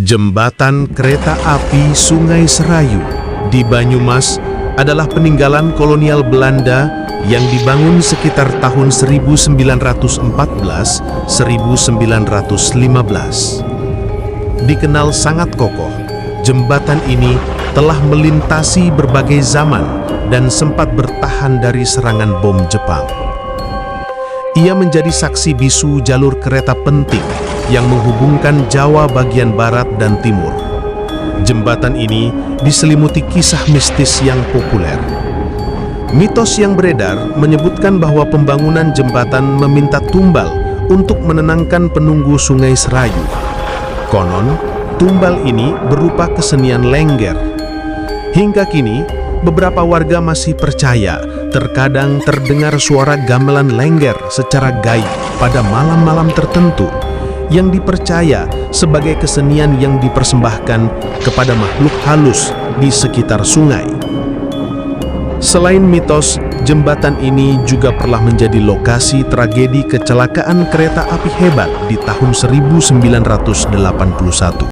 Jembatan kereta api Sungai Serayu di Banyumas adalah peninggalan kolonial Belanda yang dibangun sekitar tahun 1914-1915. Dikenal sangat kokoh, jembatan ini telah melintasi berbagai zaman dan sempat bertahan dari serangan bom Jepang. Ia menjadi saksi bisu jalur kereta penting yang menghubungkan Jawa bagian barat dan timur. Jembatan ini diselimuti kisah mistis yang populer. Mitos yang beredar menyebutkan bahwa pembangunan jembatan meminta tumbal untuk menenangkan penunggu Sungai Serayu. Konon, tumbal ini berupa kesenian lengger. Hingga kini, beberapa warga masih percaya terkadang terdengar suara gamelan lengger secara gaib pada malam-malam tertentu yang dipercaya sebagai kesenian yang dipersembahkan kepada makhluk halus di sekitar sungai. Selain mitos, jembatan ini juga pernah menjadi lokasi tragedi kecelakaan kereta api hebat di tahun 1981.